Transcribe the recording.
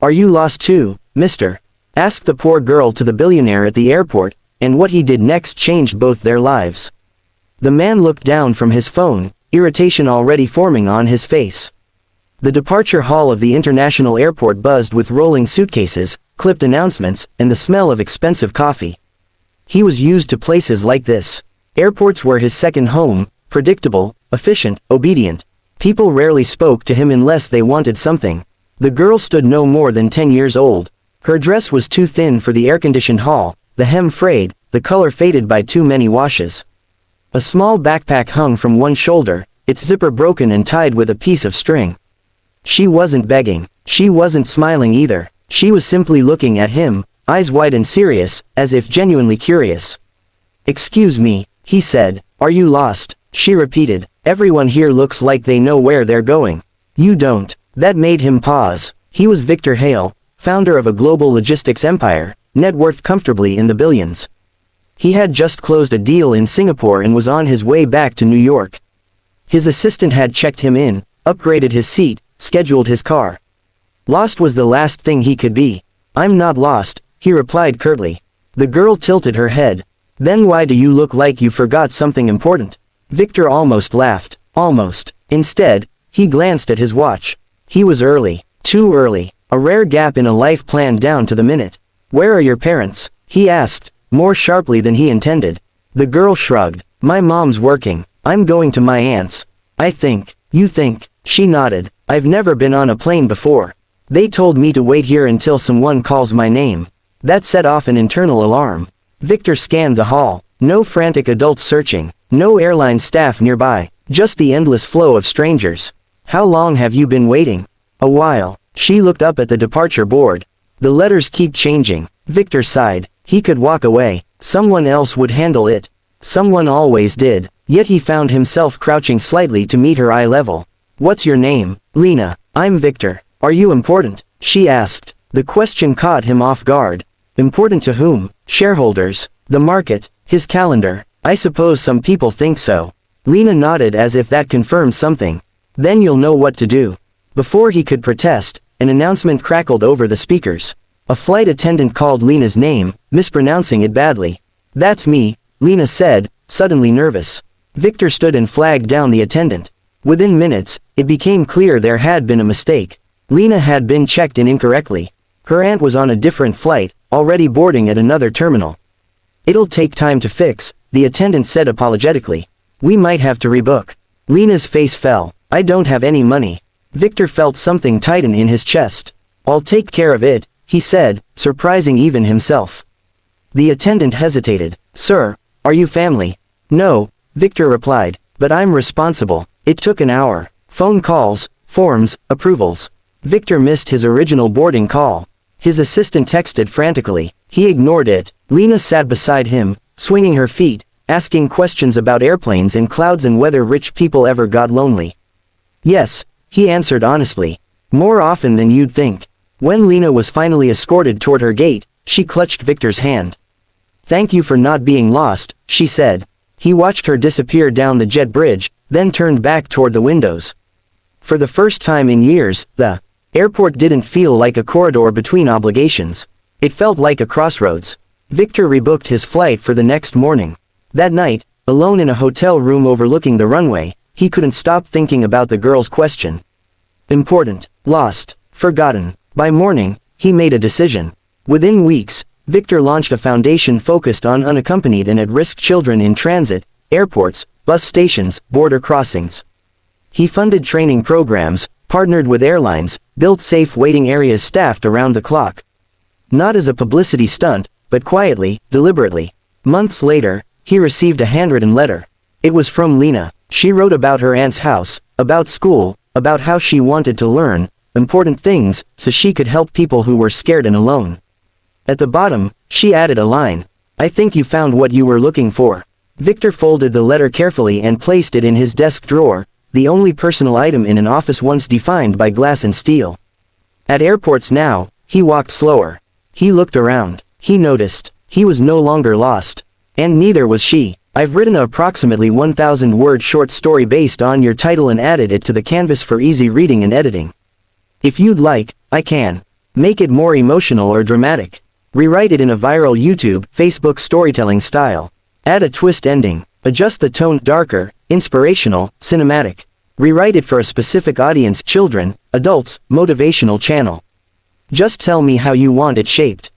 Are you lost too, mister? Asked the poor girl to the billionaire at the airport, and what he did next changed both their lives. The man looked down from his phone, irritation already forming on his face. The departure hall of the international airport buzzed with rolling suitcases, clipped announcements, and the smell of expensive coffee. He was used to places like this. Airports were his second home, predictable, efficient, obedient. People rarely spoke to him unless they wanted something. The girl stood no more than 10 years old. Her dress was too thin for the air-conditioned hall, the hem frayed, the color faded by too many washes. A small backpack hung from one shoulder, its zipper broken and tied with a piece of string. She wasn't begging. She wasn't smiling either. She was simply looking at him, eyes wide and serious, as if genuinely curious. "Excuse me," he said. "Are you lost?" She repeated. "Everyone here looks like they know where they're going. You don't." That made him pause. He was Victor Hale, founder of a global logistics empire, net worth comfortably in the billions. He had just closed a deal in Singapore and was on his way back to New York. His assistant had checked him in, upgraded his seat, scheduled his car. Lost was the last thing he could be. "I'm not lost," he replied curtly. The girl tilted her head. "Then why do you look like you forgot something important?" Victor almost laughed. Almost. Instead, he glanced at his watch. He was early. Too early. A rare gap in a life planned down to the minute. "Where are your parents?" he asked, more sharply than he intended. The girl shrugged. "My mom's working. I'm going to my aunt's." "I think." "You think?" She nodded. "I've never been on a plane before. They told me to wait here until someone calls my name." That set off an internal alarm. Victor scanned the hall. No frantic adults searching. No airline staff nearby. Just the endless flow of strangers. "How long have you been waiting?" "A while." She looked up at the departure board. "The letters keep changing." Victor sighed. He could walk away. Someone else would handle it. Someone always did. Yet he found himself crouching slightly to meet her eye level. "What's your name?" "Lena." "I'm Victor." "Are you important?" she asked. The question caught him off guard. Important to whom? Shareholders? The market? His calendar? "I suppose some people think so." Lena nodded as if that confirmed something. "Then you'll know what to do." Before he could protest, an announcement crackled over the speakers. A flight attendant called Lena's name, mispronouncing it badly. "That's me," Lena said, suddenly nervous. Victor stood and flagged down the attendant. Within minutes, it became clear there had been a mistake. Lena had been checked in incorrectly. Her aunt was on a different flight, already boarding at another terminal. "It'll take time to fix," the attendant said apologetically. "We might have to rebook." Lena's face fell. "I don't have any money." Victor felt something tighten in his chest. "I'll take care of it," he said, surprising even himself. The attendant hesitated. "Sir, are you family?" "No," Victor replied, "but I'm responsible." It took an hour. Phone calls, forms, approvals. Victor missed his original boarding call. His assistant texted frantically. He ignored it. Lena sat beside him, swinging her feet, asking questions about airplanes and clouds and whether rich people ever got lonely. "Yes," he answered honestly. "More often than you'd think." When Lena was finally escorted toward her gate, she clutched Victor's hand. "Thank you for not being lost," she said. He watched her disappear down the jet bridge, then turned back toward the windows. For the first time in years, the airport didn't feel like a corridor between obligations. It felt like a crossroads. Victor rebooked his flight for the next morning. That night, alone in a hotel room overlooking the runway, he couldn't stop thinking about the girl's question. Important, lost, forgotten. By morning, he made a decision. Within weeks, Victor launched a foundation focused on unaccompanied and at-risk children in transit, airports, bus stations, border crossings. He funded training programs, partnered with airlines, built safe waiting areas staffed around the clock. Not as a publicity stunt, but quietly, deliberately. Months later, he received a handwritten letter. It was from Lena. She wrote about her aunt's house, about school, about how she wanted to learn important things so she could help people who were scared and alone. At the bottom, she added a line. "I think you found what you were looking for." Victor folded the letter carefully and placed it in his desk drawer, the only personal item in an office once defined by glass and steel. At airports now, he walked slower. He looked around. He noticed. He was no longer lost. And neither was she. "I've written an approximately 1,000-word short story based on your title and added it to the canvas for easy reading and editing. If you'd like, I can." Make it more emotional or dramatic. Rewrite it in a viral YouTube, Facebook storytelling style. Add a twist ending. Adjust the tone, darker, inspirational, cinematic. Rewrite it for a specific audience, children, adults, motivational channel. Just tell me how you want it shaped.